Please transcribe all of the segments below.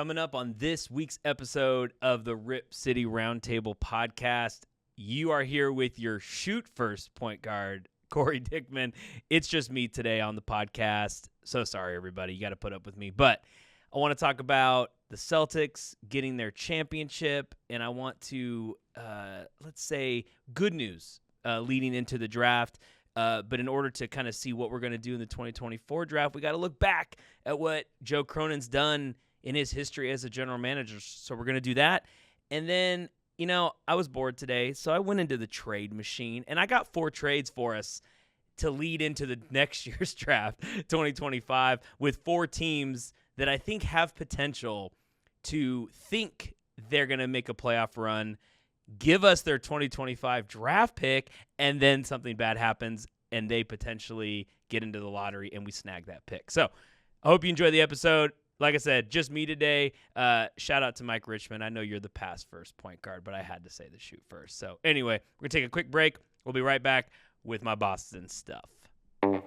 Coming up on this week's episode of the Rip City Roundtable podcast, you are here with your shoot first point guard, Corey Dickman. It's just me today on the podcast. So sorry, everybody. You got to put up with me. But I want to talk about the Celtics getting their championship, and I want to, let's say, good news leading into the draft. But in order to kind of see what we're going to do in the 2024 draft, we got to look back at what Joe Cronin's done in his history as a general manager. So we're going to do that. And then, I was bored today, so I went into the trade machine, and I got 4 trades for us to lead into the next year's draft, 2025, with 4 teams that I think have potential to think they're going to make a playoff run, give us their 2025 draft pick, and then something bad happens, and they potentially get into the lottery, and we snag that pick. So I hope you enjoy the episode. Like I said, just me today. Shout out to Mike Richmond. I know you're the pass first point guard, but I had to say the shoot first. So anyway, we're going to take a quick break. We'll be right back with my Boston stuff. All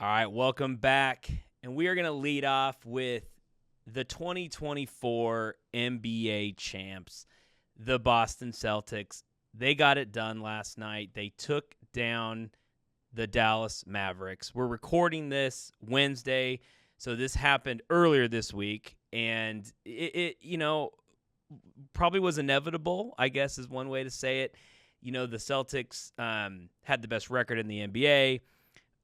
right, welcome back. And we are going to lead off with the 2024 NBA champs, the Boston Celtics. They got it done last night. They took down the Dallas Mavericks. We're recording this Wednesday, so this happened earlier this week, and it probably was inevitable, I guess is one way to say it. The Celtics had the best record in the NBA,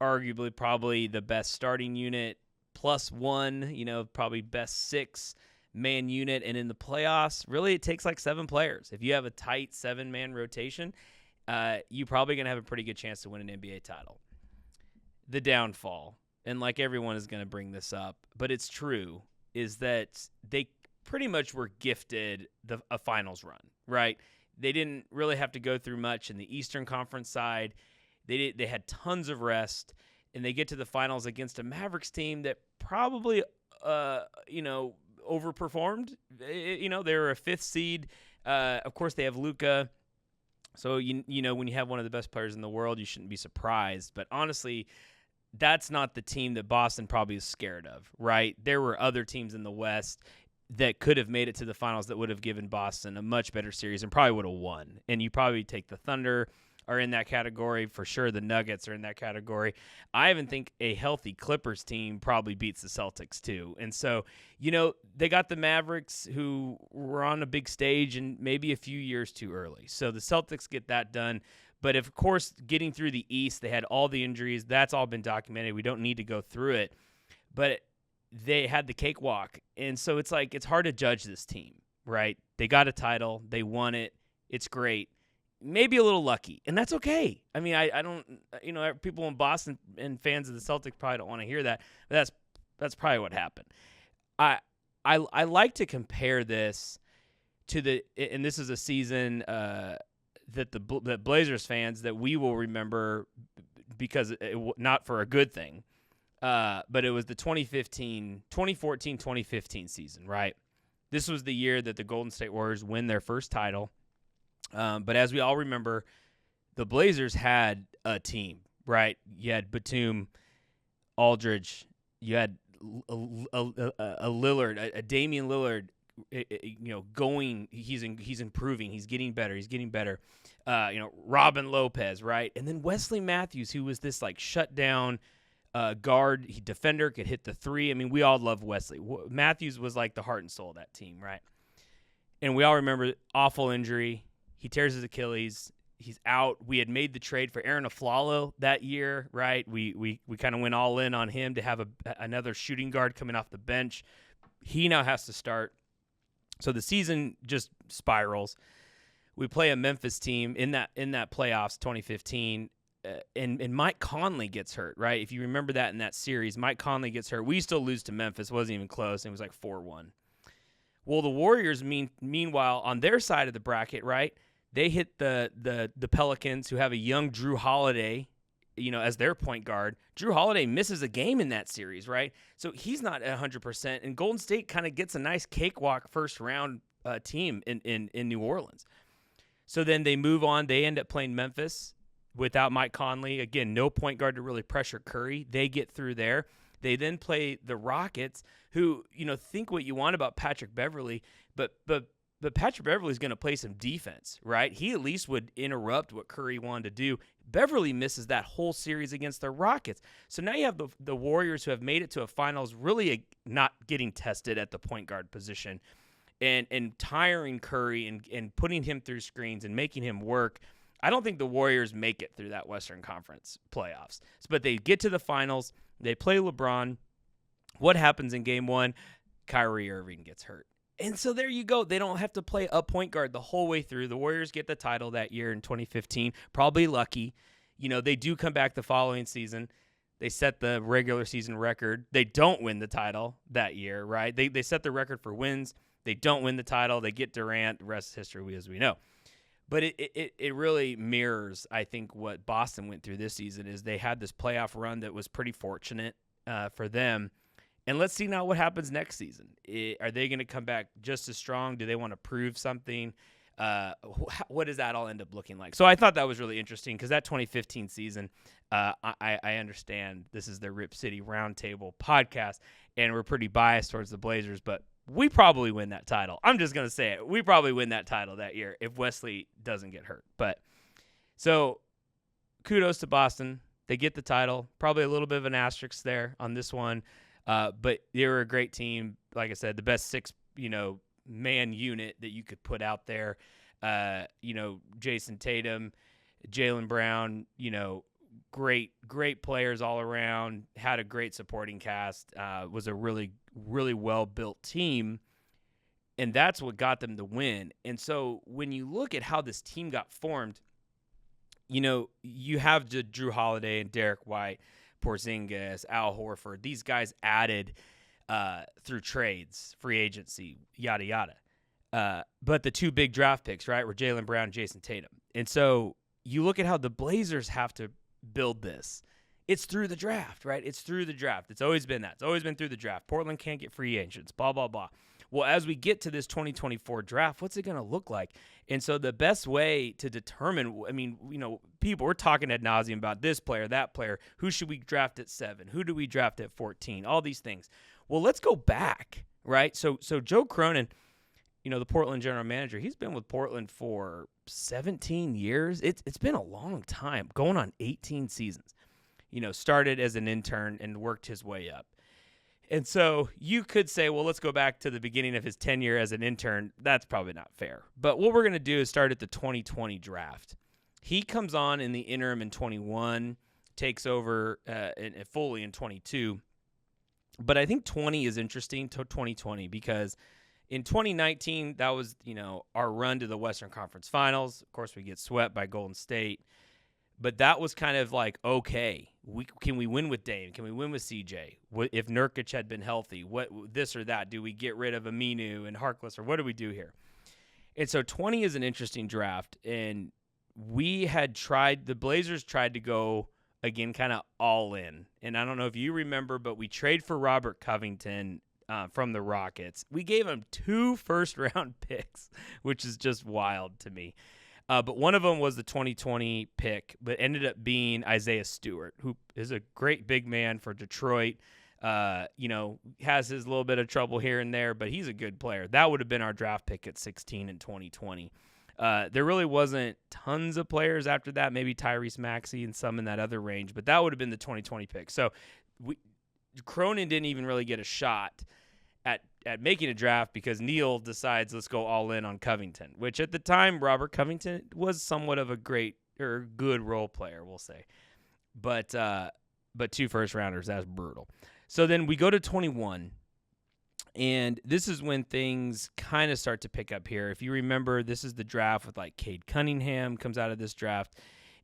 arguably probably the best starting unit, +1, probably best 6-man unit. And in the playoffs, really it takes like 7 players. If you have a tight 7-man rotation, you're probably going to have a pretty good chance to win an NBA title. The downfall, and like everyone is going to bring this up, but it's true, is that they pretty much were gifted a finals run, right? They didn't really have to go through much in the Eastern Conference side. They had tons of rest, and they get to the finals against a Mavericks team that probably, overperformed. They were a 5th seed. Of course, they have Luka. So, when you have one of the best players in the world, you shouldn't be surprised. But honestly, that's not the team that Boston probably is scared of, right? There were other teams in the West that could have made it to the finals that would have given Boston a much better series and probably would have won. And you probably take the Thunder are in that category. For sure, the Nuggets are in that category. I even think a healthy Clippers team probably beats the Celtics too. And so, they got the Mavericks who were on a big stage and maybe a few years too early. So the Celtics get that done. But of course, getting through the East, they had all the injuries. That's all been documented. We don't need to go through it. But they had the cakewalk. And so it's hard to judge this team, right? They got a title. They won it. It's great. Maybe a little lucky, and that's okay. I mean, I don't, people in Boston and fans of the Celtics probably don't want to hear that, but that's probably what happened. I like to compare this to and this is a season that Blazers fans that we will remember because not for a good thing, but it was the 2014-2015 season, right? This was the year that the Golden State Warriors win their first title. But as we all remember, the Blazers had a team, right? You had Batum, Aldridge, you had a Lillard, a Damian Lillard, going. He's improving. He's getting better. Robin Lopez, right? And then Wesley Matthews, who was this shutdown guard, defender, could hit the 3. I mean, we all love Wesley. Matthews was like the heart and soul of that team, right? And we all remember awful injury. He tears his Achilles. He's out. We had made the trade for Aaron Aflalo that year, right? We kind of went all in on him to have another shooting guard coming off the bench. He now has to start. So the season just spirals. We play a Memphis team in that playoffs 2015, and Mike Conley gets hurt, right? If you remember that in that series, Mike Conley gets hurt. We still lose to Memphis. It wasn't even close. It was like 4-1. Well, the Warriors, meanwhile, on their side of the bracket, right, they hit the Pelicans, who have a young Drew Holiday, as their point guard. Drew Holiday misses a game in that series, right? So he's not 100%, and Golden State kind of gets a nice cakewalk first-round team in New Orleans. So then they move on. They end up playing Memphis without Mike Conley. Again, no point guard to really pressure Curry. They get through there. They then play the Rockets, who, think what you want about Patrick Beverley, but Patrick Beverley's going to play some defense, right? He at least would interrupt what Curry wanted to do. Beverley misses that whole series against the Rockets. So now you have the Warriors, who have made it to a finals, really not getting tested at the point guard position and tiring Curry and putting him through screens and making him work. I don't think the Warriors make it through that Western Conference playoffs. But they get to the finals. They play LeBron. What happens in game one? Kyrie Irving gets hurt. And so there you go. They don't have to play a point guard the whole way through. The Warriors get the title that year in 2015. Probably lucky. They do come back the following season. They set the regular season record. They don't win the title that year, right? They set the record for wins. They don't win the title. They get Durant. The rest is history, as we know. But it really mirrors, I think, what Boston went through this season. Is they had this playoff run that was pretty fortunate for them. And let's see now what happens next season. Are they going to come back just as strong? Do they want to prove something? What does that all end up looking like? So I thought that was really interesting because that 2015 season, I understand this is the Rip City Roundtable podcast, and we're pretty biased towards the Blazers, but we probably win that title. I'm just going to say it. We probably win that title that year if Wesley doesn't get hurt. But so kudos to Boston. They get the title. Probably a little bit of an asterisk there on this one. But they were a great team. Like I said, the best six, man unit that you could put out there. Jason Tatum, Jaylen Brown, great players all around, had a great supporting cast, was a really, really well-built team, and that's what got them the win. And so when you look at how this team got formed, you have Drew Holiday and Derek White, Porzingis, Al Horford. These guys added through trades, free agency, yada, yada. But the two big draft picks, right, were Jaylen Brown and Jason Tatum. And so you look at how the Blazers have to build this. It's through the draft, right? It's through the draft. It's always been that. It's always been through the draft. Portland can't get free agents, blah, blah, blah. Well, as we get to this 2024 draft, what's it going to look like? And so the best way to determine, people, we're talking ad nauseum about this player, that player. Who should we draft at 7? Who do we draft at 14? All these things. Well, let's go back, right? So Joe Cronin, the Portland general manager, he's been with Portland for 17 years. It's been a long time, going on 18 seasons. Started as an intern and worked his way up. And so you could say, well, let's go back to the beginning of his tenure as an intern. That's probably not fair. But what we're going to do is start at the 2020 draft. He comes on in the interim in 21, takes over fully in 22. But I think 20 is interesting to 2020 because in 2019, that was, our run to the Western Conference Finals. Of course, we get swept by Golden State. But that was kind of like, okay, can we win with Dame? Can we win with CJ? If Nurkic had been healthy, what this or that? Do we get rid of Aminu and Harkless, or what do we do here? And so 20 is an interesting draft, and the Blazers tried to go, again, kind of all in. And I don't know if you remember, but we trade for Robert Covington from the Rockets. We gave him 2 first-round picks, which is just wild to me. But one of them was the 2020 pick, but ended up being Isaiah Stewart, who is a great big man for Detroit. Has his little bit of trouble here and there, but he's a good player. That would have been our draft pick at 16 in 2020. There really wasn't tons of players after that, maybe Tyrese Maxey and some in that other range, but that would have been the 2020 pick. So Cronin didn't even really get a shot at making a draft because Neil decides let's go all in on Covington, which at the time Robert Covington was somewhat of a great or good role player, we'll say. But 2 first rounders, that's brutal. So then we go to 21, and this is when things kind of start to pick up here. If you remember, this is the draft with like Cade Cunningham comes out of this draft.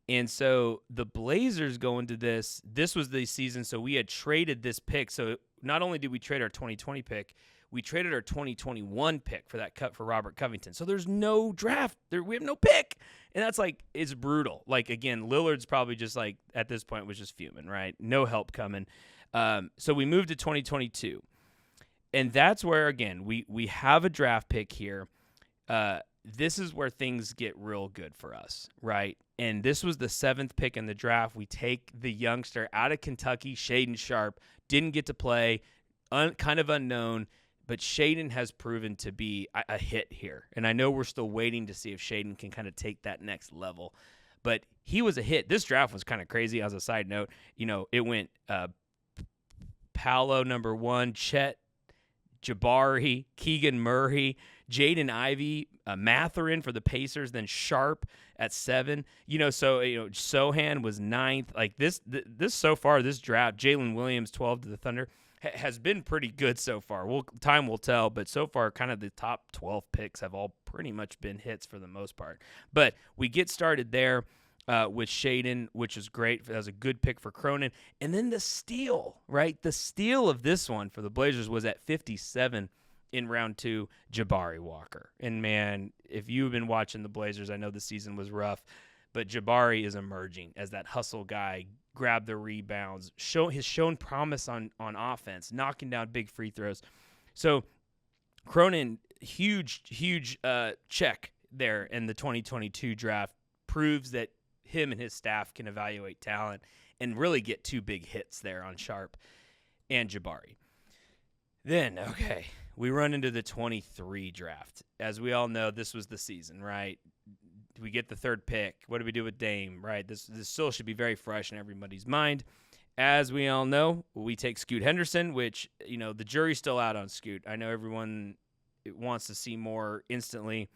And so the Blazers go into this. This was the season, so we had traded this pick. So not only did we trade our 2020 pick, we traded our 2021 pick for that cut for Robert Covington. So there's no draft. We have no pick. And that's it's brutal. Again, Lillard's probably just at this point was just fuming, right? No help coming. So we moved to 2022. And that's where, again, we have a draft pick here. this is where things get real good for us, right? And this was the 7th pick in the draft. We take the youngster out of Kentucky, Shaden Sharp. Didn't get to play, kind of unknown, but Shaden has proven to be a hit here. And I know we're still waiting to see if Shaden can kind of take that next level. But he was a hit. This draft was kind of crazy. As a side note, it went Paolo number 1, Chet, Jabari, Keegan Murray, Jaden Ivey, Mathurin for the Pacers, then Sharp at 7. Sohan was 9th. Like this so far, this draft, Jalen Williams 12 to the Thunder has been pretty good so far. Time will tell, but so far, kind of the top 12 picks have all pretty much been hits for the most part. But we get started there with Shaden, which is great. That was a good pick for Cronin. And then the steal, right? The steal of this one for the Blazers was at 57 in round 2, Jabari Walker. And, man, if you've been watching the Blazers, I know the season was rough, but Jabari is emerging as that hustle guy, grab the rebounds, has shown promise on offense, knocking down big free throws. So Cronin, huge check there in the 2022 draft, proves that him and his staff can evaluate talent and really get 2 big hits there on Sharp and Jabari. Then, okay, we run into the 23 draft. As we all know, this was the season, right? We get the 3rd pick. What do we do with Dame, right? This still should be very fresh in everybody's mind. As we all know, we take Scoot Henderson, which, the jury's still out on Scoot. I know everyone wants to see more instantly,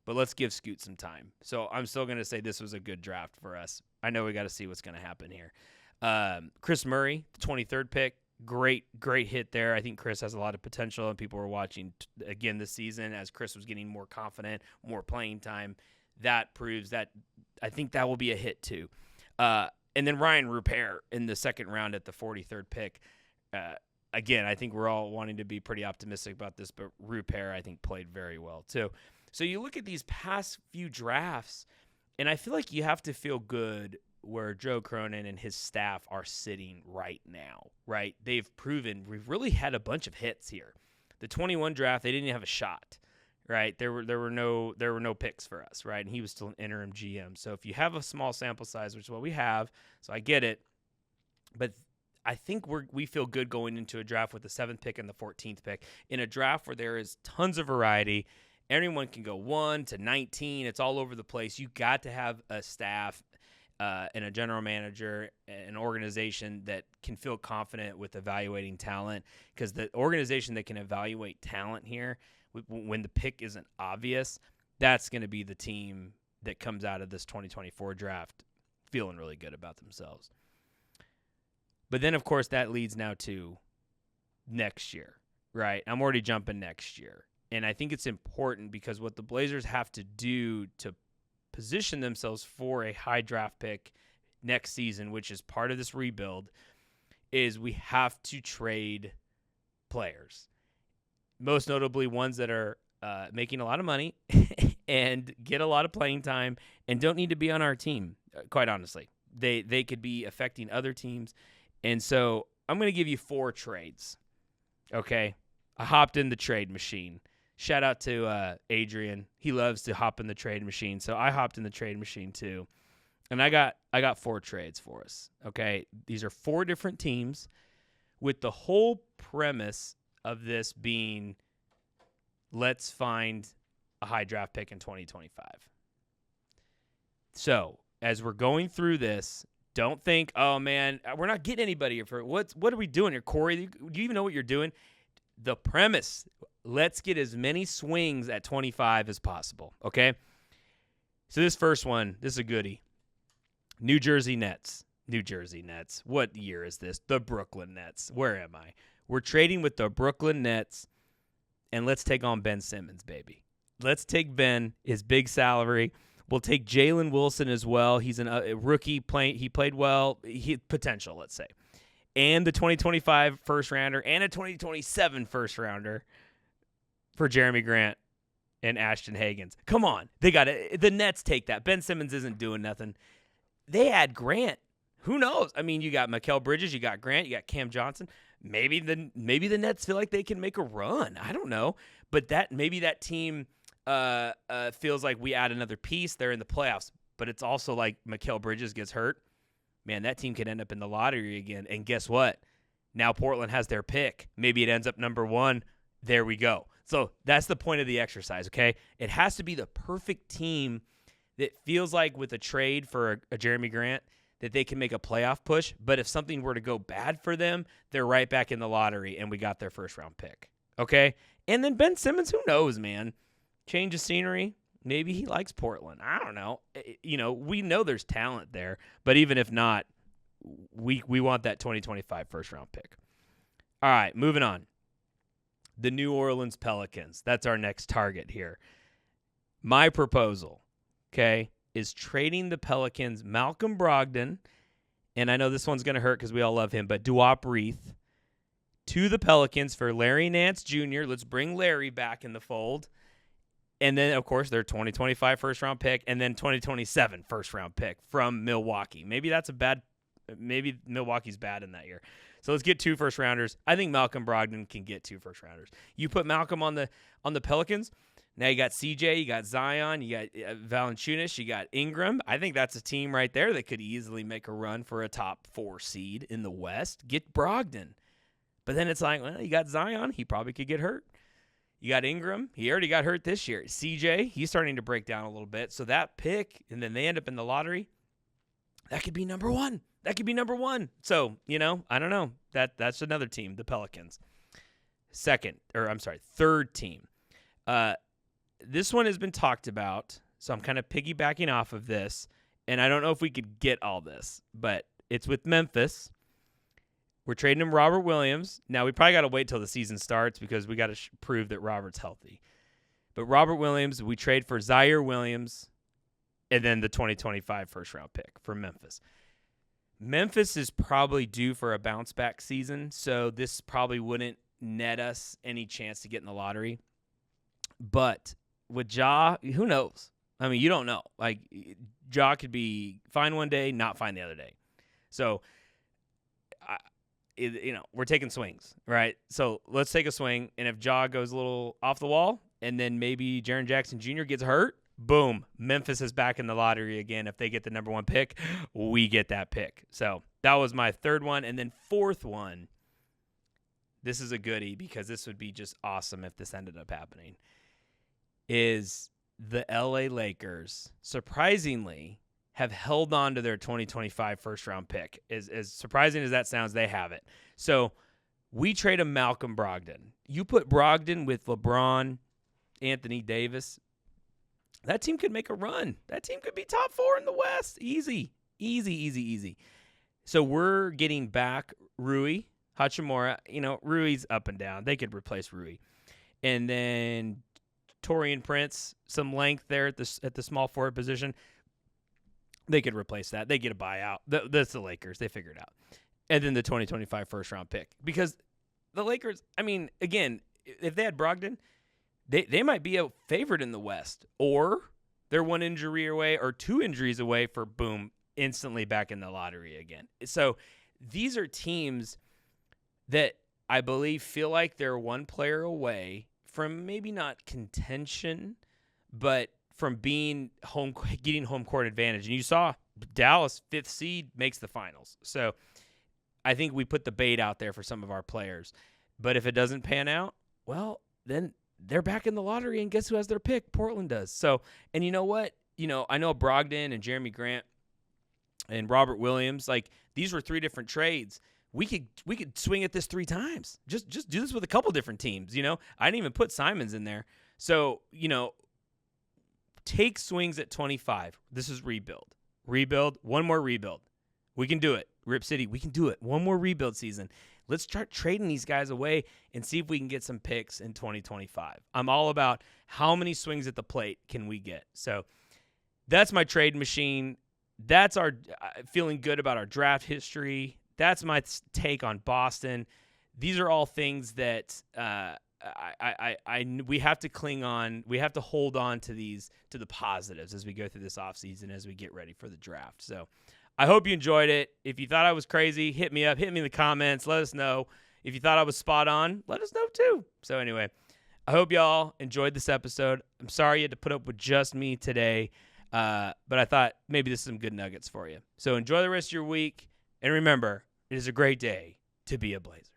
but let's give Scoot some time. So I'm still going to say this was a good draft for us. I know we got to see what's going to happen here. Chris Murray, the 23rd pick, great hit there. I think Chris has a lot of potential, and people were watching again this season as Chris was getting more confident, more playing time. That proves that I think that will be a hit too. And then Ryan Rupert in the 2nd round at the 43rd pick. Again, I think we're all wanting to be pretty optimistic about this, but Rupert, I think, played very well too. So you look at these past few drafts, and I feel like you have to feel good where Joe Cronin and his staff are sitting right now, right? They've proven we've really had a bunch of hits here. The 21 draft, they didn't even have a shot. Right, there were no picks for us, right, and he was still an interim GM. So if you have a small sample size, which is what we have, so I get it, but I think we feel good going into a draft with the 7th pick and the 14th pick in a draft where there is tons of variety. Everyone can go 1 to 19. It's all over the place. You got to have a staff and a general manager, an organization that can feel confident with evaluating talent, because the organization that can evaluate talent here, when the pick isn't obvious, that's going to be the team that comes out of this 2024 draft feeling really good about themselves. But then, of course, that leads now to next year, right? I'm already jumping next year. And I think it's important because what the Blazers have to do to position themselves for a high draft pick next season, which is part of this rebuild, is we have to trade players. Most notably ones that are making a lot of money and get a lot of playing time and don't need to be on our team, quite honestly. They could be affecting other teams. And so I'm going to give you 4 trades, okay? I hopped in the trade machine. Shout out to Adrian. He loves to hop in the trade machine, so I hopped in the trade machine too. And I got 4 trades for us, okay? These are 4 different teams with the whole premise of this being, let's find a high draft pick in 2025. So as we're going through this, don't think, oh man, we're not getting anybody here for what are we doing here, Corey? Do you even know what you're doing? The premise, let's get as many swings at 25 as possible, okay? So this first one, this is a goodie. New Jersey Nets. What year is this? The Brooklyn Nets. Where am I? We're trading with the Brooklyn Nets, and let's take on Ben Simmons, baby. Let's take Ben, his big salary. We'll take Jalen Wilson as well. He's a rookie. He played well. Potential, let's say. And the 2025 first-rounder and a 2027 first-rounder for Jeremy Grant and Ashton Hagans. Come on. They got it. The Nets take that. Ben Simmons isn't doing nothing. They had Grant. Who knows? I mean, you got Mikal Bridges, you got Grant, you got Cam Johnson. Maybe the Nets feel like they can make a run. I don't know. But maybe that team feels like we add another piece, they're in the playoffs. But it's also like Mikal Bridges gets hurt. Man, that team could end up in the lottery again. And guess what? Now Portland has their pick. Maybe it ends up number 1. There we go. So that's the point of the exercise, okay? It has to be the perfect team that feels like with a trade for a Jeremy Grant that they can make a playoff push. But if something were to go bad for them, they're right back in the lottery, and we got their first-round pick, okay? And then Ben Simmons, who knows, man? Change of scenery. Maybe he likes Portland. I don't know. We know there's talent there, but even if not, we want that 2025 first-round pick. All right, moving on. The New Orleans Pelicans. That's our next target here. My proposal, okay, is trading the Pelicans Malcolm Brogdon, and I know this one's going to hurt because we all love him, but Duop Reith to the Pelicans for Larry Nance Jr. Let's bring Larry back in the fold. And then, of course, their 2025 first-round pick and then 2027 first-round pick from Milwaukee. Maybe Milwaukee's bad in that year. So let's get 2 first-rounders. I think Malcolm Brogdon can get 2 first-rounders. You put Malcolm on the Pelicans. Now you got CJ, you got Zion, you got Valanciunas, you got Ingram. I think that's a team right there that could easily make a run for a top 4 seed in the West. Get Brogdon. But then it's like, well, you got Zion. He probably could get hurt. You got Ingram. He already got hurt this year. CJ, he's starting to break down a little bit. So that pick, and then they end up in the lottery, that could be number 1. That could be number 1. So, I don't know. That's another team, the Pelicans. Third team. This one has been talked about, so I'm kind of piggybacking off of this, and I don't know if we could get all this, but it's with Memphis. We're trading him Robert Williams. Now, we probably got to wait till the season starts because we got to prove that Robert's healthy. But Robert Williams, we trade for Zaire Williams, and then the 2025 first-round pick for Memphis. Memphis is probably due for a bounce-back season, so this probably wouldn't net us any chance to get in the lottery. But with Ja, who knows? I mean, you don't know. Like, Ja could be fine one day, not fine the other day. So, we're taking swings, right? So let's take a swing, and if Ja goes a little off the wall, and then maybe Jaren Jackson Jr. gets hurt, boom, Memphis is back in the lottery again. If they get the number 1 pick, we get that pick. So that was my third one. And then fourth one, this is a goodie because this would be just awesome if this ended up happening, is the LA Lakers, surprisingly, have held on to their 2025 first-round pick. As surprising as that sounds, they have it. So we trade a Malcolm Brogdon. You put Brogdon with LeBron, Anthony Davis, that team could make a run. That team could be top 4 in the West. Easy. So we're getting back Rui Hachimura. Rui's up and down. They could replace Rui. And then Taurean Prince, some length there at the small forward position. They could replace that. They get a buyout. That's the Lakers. They figure it out. And then the 2025 first-round pick. Because the Lakers, I mean, again, if they had Brogdon, they might be a favorite in the West. Or they're 1 injury away or 2 injuries away for, boom, instantly back in the lottery again. So these are teams that I believe feel like they're 1 player away from maybe not contention, but from getting home court advantage. And you saw Dallas, 5th seed, makes the finals. So I think we put the bait out there for some of our players. But if it doesn't pan out, well, then they're back in the lottery, and guess who has their pick? Portland does. So, and you know what? I know Brogdon and Jeremy Grant and Robert Williams, like, these were 3 different trades. We could swing at this 3 times. Just do this with a couple different teams, I didn't even put Simons in there. So, take swings at 25. This is rebuild. 1 more rebuild. We can do it. Rip City, we can do it. 1 more rebuild season. Let's start trading these guys away and see if we can get some picks in 2025. I'm all about how many swings at the plate can we get. So that's my trade machine. That's our feeling good about our draft history. That's my take on Boston. These are all things that we have to cling on. We have to hold on to the positives as we go through this offseason, as we get ready for the draft. So I hope you enjoyed it. If you thought I was crazy, hit me up. Hit me in the comments. Let us know. If you thought I was spot on, let us know too. So anyway, I hope y'all enjoyed this episode. I'm sorry you had to put up with just me today, but I thought maybe this is some good nuggets for you. So enjoy the rest of your week, and remember, it is a great day to be a Blazer.